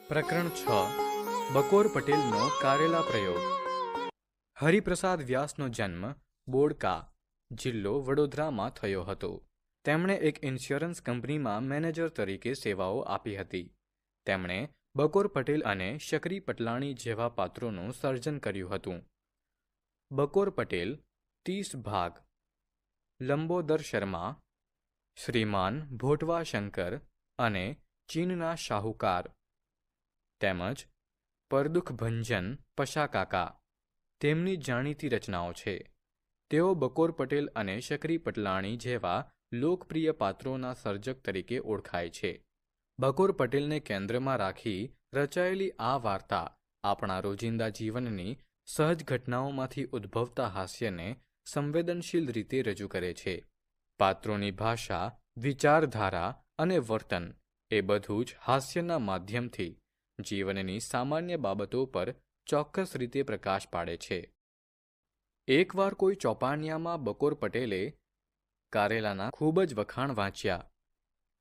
પ્રકરણ 6 બકોર પટેલનો કારેલા પ્રયોગ. હરિપ્રસાદ વ્યાસનો જન્મ બોડકા, જિલ્લો વડોદરામાં થયો હતો. તેમણે એક ઇન્સ્યોરન્સ કંપનીમાં મેનેજર તરીકે સેવાઓ આપી હતી. તેમણે બકોર પટેલ અને શકરી પટલાણી જેવા પાત્રોનું સર્જન કર્યું હતું. બકોર પટેલ 30 ભાગ, લંબોદર શર્મા, શ્રીમાન ભોટવા શંકર અને ચીનના શાહુકાર, તેમજ પરદુખ ભંજન પશાકાકા તેમની જાણીતી રચનાઓ છે. તેઓ બકોર પટેલ અને શકરી પટલાણી જેવા લોકપ્રિય પાત્રોના સર્જક તરીકે ઓળખાય છે. બકોર પટેલને કેન્દ્રમાં રાખી રચાયેલી આ વાર્તા આપણા રોજિંદા જીવનની સહજ ઘટનાઓમાંથી ઉદ્ભવતા હાસ્યને સંવેદનશીલ રીતે રજૂ કરે છે. પાત્રોની ભાષા, વિચારધારા અને વર્તન એ બધું જ હાસ્યના માધ્યમથી જીવનની સામાન્ય બાબતો પર ચોક્કસ રીતે પ્રકાશ પાડે છે. એકવાર કોઈ ચોપાનિયામાં બકોર પટેલે કારેલાના ખૂબ જ વખાણ વાંચ્યા.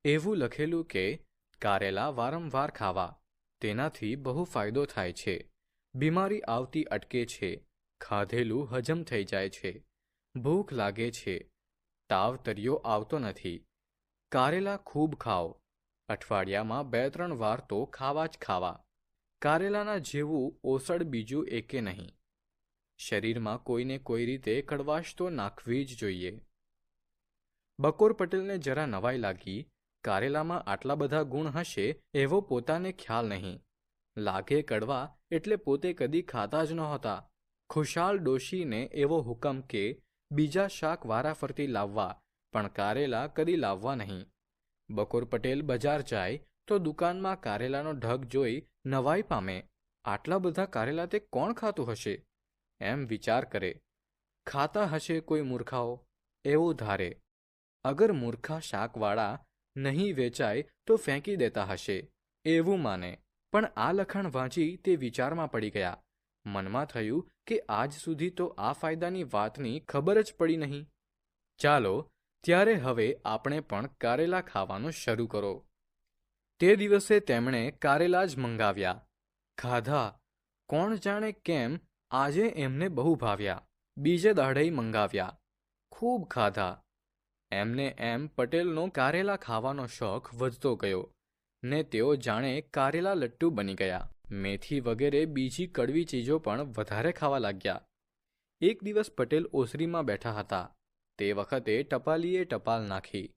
એવું લખેલું કે કારેલા વારંવાર ખાવા, તેનાથી બહુ ફાયદો થાય છે. બીમારી આવતી અટકે છે, ખાધેલું હજમ થઈ જાય છે, ભૂખ લાગે છે, તાવ તરિયો આવતો નથી. કારેલા ખૂબ ખાઓ, અઠવાડિયામાં 2-3 વાર તો ખાવા જ ખાવા. કારેલાના જેવું ઓસડ બીજું એકે નહીં. શરીરમાં કોઈને કોઈ રીતે કડવાશ તો નાખવી જ જોઈએ. બકોર પટેલને જરા નવાઈ લાગી. કારેલામાં આટલા બધા ગુણ હશે એવો પોતાને ખ્યાલ નહીં. લાગે કડવા એટલે પોતે કદી ખાતા જ નહોતા. ખુશાલ ડોશીને એવો હુકમ કે બીજા શાક વારાફરતી લાવવા, પણ કારેલા કદી લાવવા નહીં. બકોર પટેલ બજાર જાય તો દુકાનમાં કારેલાનો ઢગ જોઈ નવાઈ પામે. આટલા બધા કારેલા તે કોણ ખાતું હશે એમ વિચાર કરે. ખાતા હશે કોઈ મૂર્ખાઓ એવું ધારે. અગર મૂર્ખા શાકવાળા નહીં વેચાય તો ફેંકી દેતા હશે એવું માને. પણ આ લખાણ વાંચી તે વિચારમાં પડી ગયા. મનમાં થયું કે આજ સુધી તો આ ફાયદાની વાતની ખબર જ પડી નહીં. ચાલો ત્યારે હવે આપણે પણ કારેલા ખાવાનું શરૂ કરો. તે દિવસે તેમણે કારેલા જ મંગાવ્યા. ખાધા. કોણ જાણે કેમ આજે એમને બહુ ભાવ્યા. બીજે દાડેય મંગાવ્યા. ખૂબ ખાધા. એમને એમ પટેલનો કારેલા ખાવાનો શોખ વધતો ગયો ને તેઓ જાણે કારેલા લટ્ટુ બની ગયા. મેથી વગેરે બીજી કડવી ચીજો પણ વધારે ખાવા લાગ્યા. એક દિવસ પટેલ ઓસરીમાં બેઠા હતા. તે વખતે ટપાલીએ ટપાલ નાખી.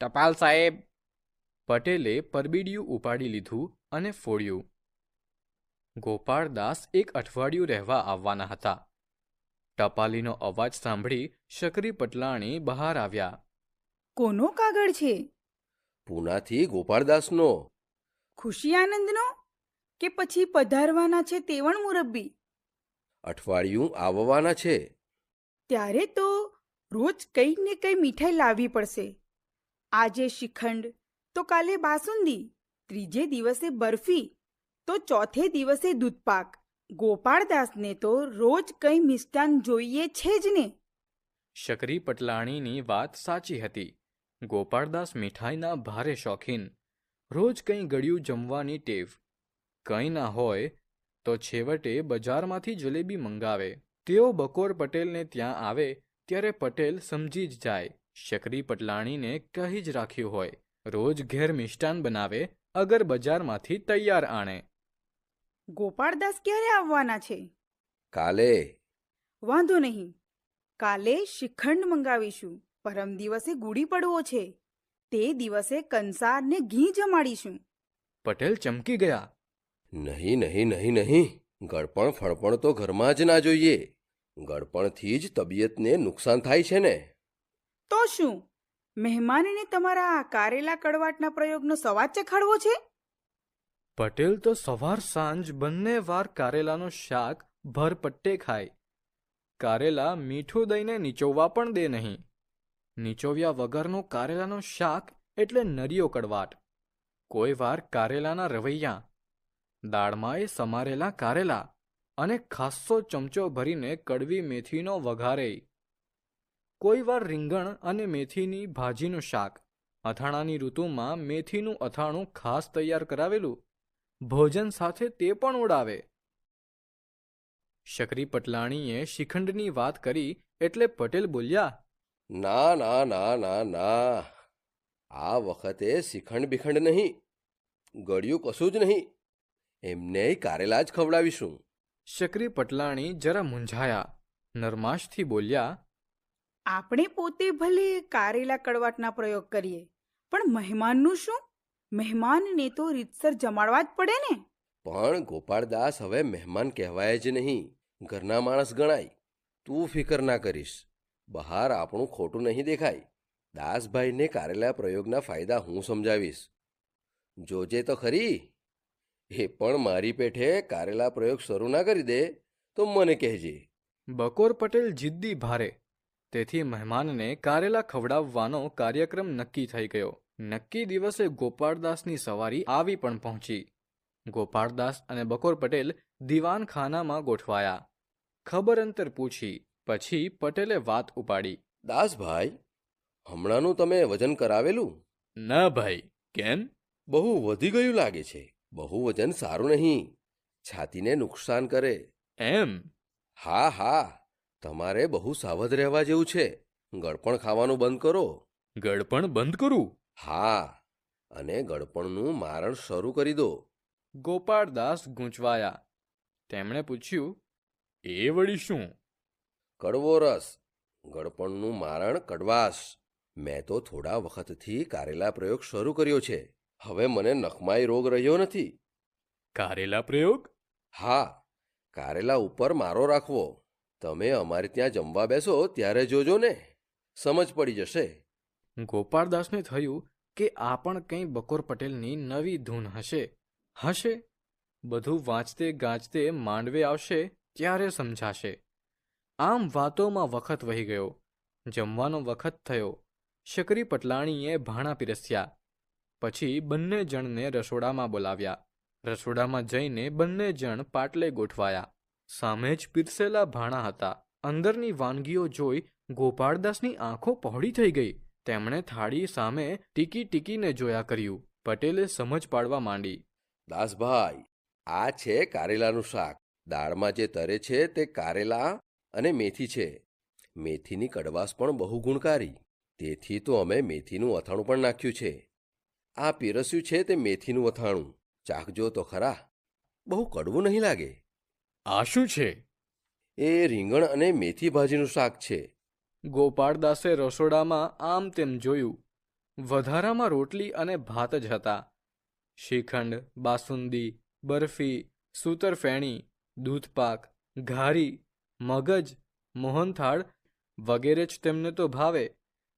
ટપાલ સાહેબ. પટેલે પરબીડિયું ઉપાડી લીધું અને ફોડ્યું. ગોપાળદાસ એક અઠવાડિયું રહેવા આવવાના હતા. ટપાલીનો અવાજ સાંભળી શકરી પટલાણી બહાર આવ્યા. કોનો કાગળ છે? પૂનાથી ગોપાળદાસનો. ખુશી આનંદનો કે પછી પધારવાના છે તેવણ મુરબ્બી? અઠવાડિયું આવવાના છે. ત્યારે તો રોજ કંઈ ને કંઈ મીઠાઈ લાવવી પડશે. આજે શ્રીખંડ તો કાલે બાસુંદી, ત્રીજે દિવસે બરફી તો ચોથે દિવસે દૂધપાક. ગોપાળદાસને તો રોજ કંઈ મિષ્ટાન જોઈએ છે જ ને. શકરી પટલાણીની વાત સાચી હતી. ગોપાળદાસ મીઠાઈના ભારે શોખીન. રોજ કંઈ ગળ્યું જમવાની ટેવ. કંઈ ના હોય તો છેવટે બજારમાંથી જલેબી મંગાવે. તેઓ બકોર પટેલને ત્યાં આવે ત્યારે પટેલ સમજી જ જાય શકરી પટલાણીને કહી જ રાખ્યું હોય. રોજ ઘેર મિષ્ટાન બનાવે, અગર બજારમાંથી તૈયાર આણે. ગોપાળદાસ ક્યારે આવવાના છે? કાલે. વાંધો નહીં, કાલે શ્રીખંડ મંગાવીશું. પરમ દિવસે ગુડી પડવો છે, તે દિવસે કંસારને ઘી જમાડીશું. પટેલ ચમકી ગયા. નહીં નહીં નહીં નહીં, ગળપણ ફળપણ તો ઘરમાં જ ના જોઈએ. ગળપણથી જ તબિયતને નુકસાન થાય છે ને. તો શું મહેમાનને તમારા કારેલા કડવાટના પ્રયોગનો સ્વાદ ચખાડવો છે? પટેલ તો સવાર સાંજ બંને વાર કારેલાનું શાક ભરપટ્ટે ખાય. કારેલા મીઠું દઈને નીચોવવા પણ દે નહીં. નીચોવ્યા વગરનું કારેલાનું શાક એટલે નરિયો કડવાટ. કોઈ વાર કારેલાના રવૈયા, દાળમાં એ સમારેલા કારેલા અને ખાસ્સો ચમચો ભરીને કડવી મેથીનો વઘારેય. કોઈ વાર રીંગણ અને મેથીની ભાજીનું શાક, અથાણાની ઋતુમાં મેથીનું અથાણું ખાસ તૈયાર કરાવેલું, ભોજન સાથે તે પણ ઉડાવે. શકરી પટલાણીએ શિખંડની વાત કરી એટલે પટેલ બોલ્યા, ના ના ના ના ના, આ વખતે શ્રીખંડ બિખંડ નહીં, ગળ્યું કશું જ નહીં, એમને કારેલા જ ખવડાવીશું. શકરી પટલાણી જરા મૂંઝાયા, નરમાશથી બોલ્યા, આપણે પોતે ભલે કારેલા કડવાટના પ્રયોગ કરીએ, પણ મહેમાનનું શું? મહેમાનને તો રીતસર જમાડવા જ પડે ને. પણ ગોપાળદાસ હવે મહેમાન કહેવાય જ નહીં, ઘરના માણસ ગણાય. તું ફિકર ના કરીશ, બહાર આપણું ખોટું નહીં દેખાય. દાસભાઈને કારેલા પ્રયોગના ફાયદા હું સમજાવીશ. જોજે તો ખરી. એ પણ મારી પેઠે કારેલા પ્રયોગ શરૂ ના કરી દે તો મને કહેજે. બકોર પટેલ જિદ્દી ભારે, તેથી મહેમાનને કારેલા ખવડાવવાનો કાર્યક્રમ નક્કી થઈ ગયો. નક્કી દિવસે ગોપાળદાસની સવારી આવી પણ પહોંચી. ગોપાળદાસ અને બકોર પટેલ દીવાનખાનામાં ગોઠવાયા. ખબર અંતર પૂછી પછી પટેલે વાત ઉપાડી. દાસભાઈ, હમણાંનું તમે વજન કરાવેલું? ના ભાઈ, કેમ? બહુ વધી ગયું લાગે છે. બહુ વજન સારું નહીં, છાતીને નુકસાન કરે. એમ? હા હા, તમારે બહુ સાવધ રહેવા જેવું છે. ગળપણ ખાવાનું બંધ કરો. ગળપણ બંધ કરું? હા, અને ગળપણનું મારણ શરૂ કરી દો. ગોપાળદાસ ગૂંચવાયા. તેમણે પૂછ્યું, એ વળી શું? કડવો રસ, ગળપણનું મારણ કડવાશ. મેં તો થોડા વખતથી કારેલા પ્રયોગ શરૂ કર્યો છે. હવે મને નખમાઈ રોગ રહ્યો નથી. કારેલા પ્રયોગ? હા, કારેલા ઉપર મારો રાખવો. તમે અમારે ત્યાં જમવા બેસો ત્યારે જોજો ને, સમજ પડી જશે. ગોપાળદાસને થયું કે આ પણ કંઈ બકોર પટેલની નવી ધૂન હશે. બધું વાંચતે ગાંચતે માંડવે આવશે ત્યારે સમજાશે. આમ વાતોમાં વખત વહી ગયો. જમવાનો વખત થયો. શકરી પટલાણીએ ભાણા પીરસ્યા. પછી બંને જણને રસોડામાં બોલાવ્યા. રસોડામાં જઈને બંને જણ પાટલે ગોઠવાયા. સામે જ પીરસેલા ભાણા હતા. અંદરની વાનગીઓ જોઈ ગોપાળદાસની આંખો પહોળી થઈ ગઈ. તેમણે થાળી સામે ટીકીને જોયા કર્યું. પટેલે સમજ પાડવા માંડી. દાસભાઈ, આ છે કારેલાનું શાક. દાળમાં જે તરે છે તે કારેલા અને મેથી છે. મેથીની કડવાશ પણ બહુ ગુણકારી, તેથી તો અમે મેથીનું અથાણું પણ નાખ્યું છે. આ પીરસ્યું છે તે મેથીનું અથાણું. ચાખજો તો ખરા, બહુ કડવું નહીં લાગે. આ શું છે? એ રીંગણ અને મેથી ભાજીનું શાક છે. ગોપાળદાસે રસોડામાં આમ તેમ જોયું. વધારામાં રોટલી અને ભાત જ હતા. શ્રીખંડ, બાસુંદી, બરફી, સૂતરફેણી, દૂધપાક, ઘારી, મગજ, મોહનથાળ વગેરે જ તેમને તો ભાવે.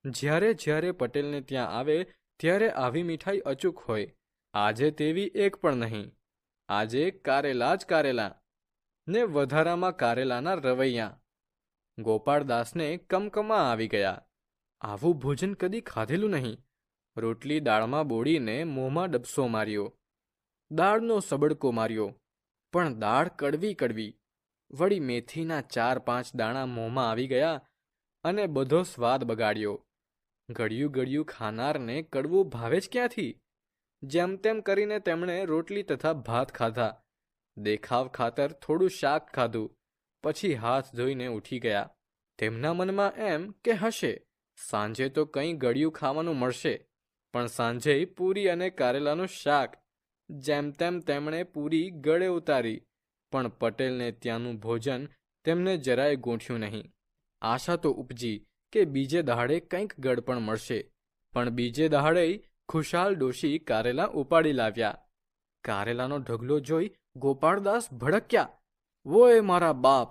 જ્યારે પટેલને ત્યાં આવે ત્યારે આવી મીઠાઈ અચૂક હોય. આજે તેવી એક પણ નહીં. આજે કારેલા જ કારેલા, ને વધારામાં કારેલાના રવૈયા. ગોપાળદાસને કમકમા આવી ગયા. આવું ભોજન કદી ખાધેલું નહીં. રોટલી દાળમાં બોળીને મોંમાં ડબસો માર્યો. દાળનો સબડકો માર્યો, પણ દાળ કડવી. વળી મેથીના 4-5 દાણા મોંમાં આવી ગયા અને બધો સ્વાદ બગાડ્યો. ગળ્યું ખાનારને કડવું ભાવે જ ક્યાંથી? જેમ તેમ કરીને તેમણે રોટલી તથા ભાત ખાધા. દેખાવ ખાતર થોડું શાક ખાધું. પછી હાથ ધોઈને ઉઠી ગયા. તેમના મનમાં એમ કે હશે સાંજે તો કંઈ ગળ્યું ખાવાનું મળશે, પણ સાંજે પૂરી અને કારેલાનું શાક. જેમ તેમ તેમણે પૂરી ગળે ઉતારી, પણ પટેલને ત્યાંનું ભોજન તેમને જરાય ગોઠ્યું નહીં. આશા તો ઉપજી કે બીજે દહાડે કંઈક ગળપણ મળશે, પણ બીજે દહાડે ખુશાલ ડોશી કારેલા ઉપાડી લાવ્યા. કારેલાનો ઢગલો જોઈ ગોપાળદાસ ભડક્યા. વોય મારા બાપ,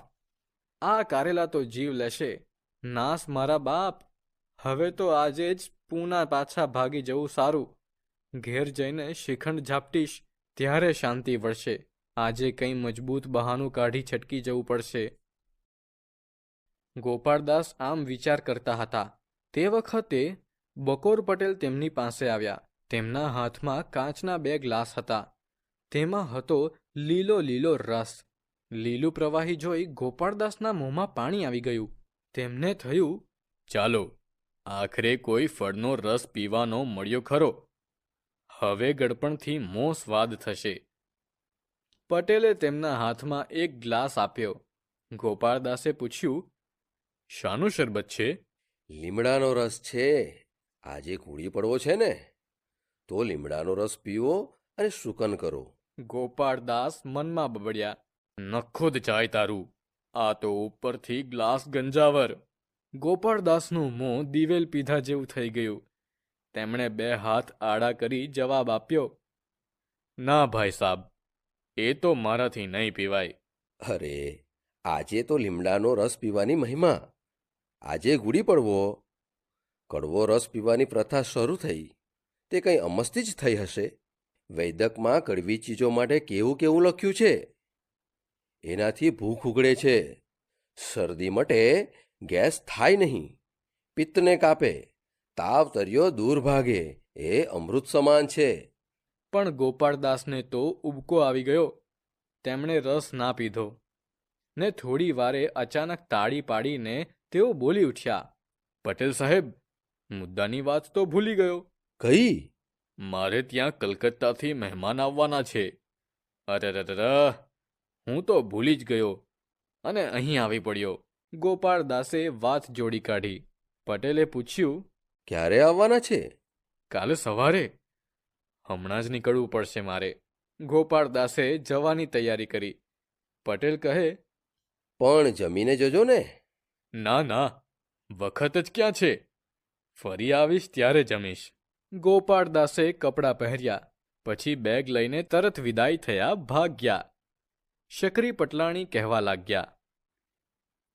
આ કારેલા તો જીવ લેશે. નાસ મારા બાપ, હવે તો આજે જ પૂના પાછા ભાગી જવું સારું. ઘેર જઈને શ્રીખંડ ઝાપટીશ ત્યારે શાંતિ વળશે. આજે કંઈ મજબૂત બહાનું કાઢી છટકી જવું પડશે. ગોપાળદાસ આમ વિચાર કરતા હતા. તે વખતે બકોર પટેલ તેમની પાસે આવ્યા. તેમના હાથમાં કાચના 2 ગ્લાસ હતા. તેમાં હતો લીલો રસ. લીલું પ્રવાહી જોઈ ગોપાળદાસના મોંમાં પાણી આવી ગયું. તેમને થયું, ચાલો આખરે કોઈ ફળનો રસ પીવાનો મળ્યો ખરો. હવે ગળપણથી મોં સ્વાદ થશે. પટેલે તેમના હાથમાં એક ગ્લાસ આપ્યો. ગોપાળદાસે પૂછ્યું, શાનું શરબત છે? લીમડાનો રસ છે. આજે કૂડી પડવો છે ને, તો લીમડાનો રસ પીવો અને શુકન કરો. ગોપાળદાસ મનમાં બબડ્યા, નખુદ જાય તારું, આ તો ઉપરથી ગ્લાસ ગંજાવર. ગોપાળદાસનું મોં દિવેલ પીધા જેવું થઈ ગયું. તેમણે 2 હાથ આડા કરી જવાબ આપ્યો, ના ભાઈ સાબ, એ તો મારાથી નહીં પીવાય. અરે, આજે તો લીમડાનો રસ પીવાની મહિમા. આજે ગુડી પડવો. કડવો રસ પીવાની પ્રથા શરૂ થઈ તે કંઈ અમસ્તી જ થઈ હશે. વૈદકમાં કડવી ચીજો માટે કેવું કેવું લખ્યું છે. એનાથી ભૂખ ઉગડે છે, શરદી મટે, ગેસ થાય નહીં, પિત્તને કાપે, તાવ તર્યો દૂર ભાગે, એ અમૃત સમાન છે. પણ ગોપાળદાસને તો ઉબકો આવી ગયો. તેમણે રસ ના પીધો ને થોડી વારે અચાનક તાળી પાડીને તેઓ બોલી ઉઠ્યા, પટેલ સાહેબ, મુદ્દાની વાત તો ભૂલી ગયો. કઈ? મારે ત્યાં કલકત્તાથી મહેમાન આવવાના છે. અરરરર, હું તો ભૂલી જ ગયો અને અહીં આવી પડ્યો. ગોપાળદાસે વાત જોડી કાઢી. પટેલે પૂછ્યું, ક્યારે આવવાના છે? કાલે સવારે. હમણાં જ નીકળવું પડશે મારે. ગોપાળદાસે જવાની તૈયારી કરી. પટેલ કહે, પણ જમીને જજો ને. ના ના, વખત જ ક્યાં છે, ફરી આવીશ ત્યારે જમીશ. ગોપાળદાસે કપડાં પહેર્યા, પછી બેગ લઈને તરત વિદાય થયા, ભાગ્યા. શકરી પટલાણી કહેવા લાગ્યા,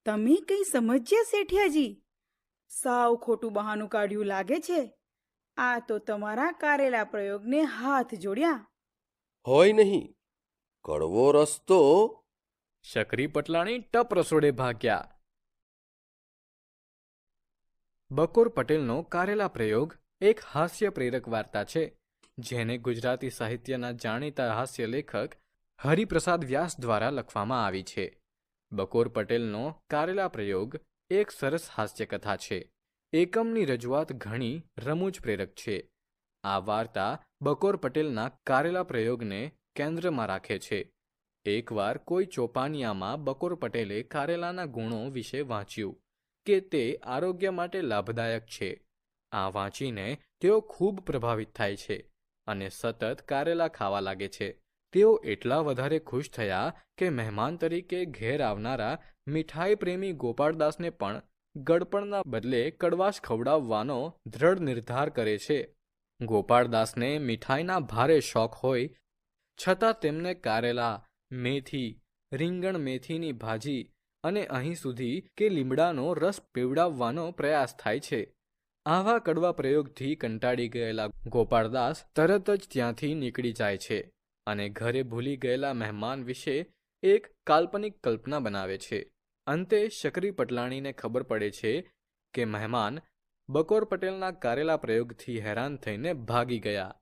તમે કંઈ સમજ્યા શેઠિયાજી? સાવ ખોટું બહાનું કાઢ્યું લાગે છે. આ તો તમારા કારેલા પ્રયોગને હાથ જોડ્યા. હોય નહીં, કડવો રસ તો. શકરી પટલાણી ટપ રસોડે ભાગ્યા. બકોર પટેલનો કારેલા પ્રયોગ એક હાસ્ય પ્રેરક વાર્તા છે, જેને ગુજરાતી સાહિત્યના જાણીતા હાસ્ય લેખક હરિપ્રસાદ વ્યાસ દ્વારા લખવામાં આવી છે. બકોર પટેલનો કારેલા પ્રયોગ એક સરસ હાસ્યકથા છે. એકમની રજૂઆત ઘણી રમૂજ પ્રેરક છે. આ વાર્તા બકોર પટેલના કારેલા પ્રયોગને કેન્દ્રમાં રાખે છે. એકવાર કોઈ ચોપાનિયામાં બકોર પટેલે કારેલાના ગુણો વિશે વાંચ્યું કે તે આરોગ્ય માટે લાભદાયક છે. આ વાંચીને તેઓ ખૂબ પ્રભાવિત થાય છે અને સતત કારેલા ખાવા લાગે છે. તેઓ એટલા વધારે ખુશ થયા કે મહેમાન તરીકે ઘેર આવનારા મીઠાઈ પ્રેમી ગોપાળદાસને પણ ગળપણના બદલે કડવાશ ખવડાવવાનો દ્રઢ નિર્ધાર કરે છે. ગોપાળદાસને મીઠાઈના ભારે શોખ હોય છતાં તેમને કારેલા, મેથી, રીંગણ મેથીની ભાજી અને અહીં સુધી કે લીમડાનો રસ પીવડાવવાનો પ્રયાસ થાય છે. આવા કડવા પ્રયોગથી કંટાળી ગયેલા ગોપાળદાસ તરત જ ત્યાંથી નીકળી જાય છે અને ઘરે ભૂલી ગયેલા મહેમાન વિશે એક કાલ્પનિક કલ્પના બનાવે છે. અંતે શકરી પટલાણીને ખબર પડે છે કે મહેમાન બકોર પટેલના કારેલા પ્રયોગથી હેરાન થઈને ભાગી ગયા.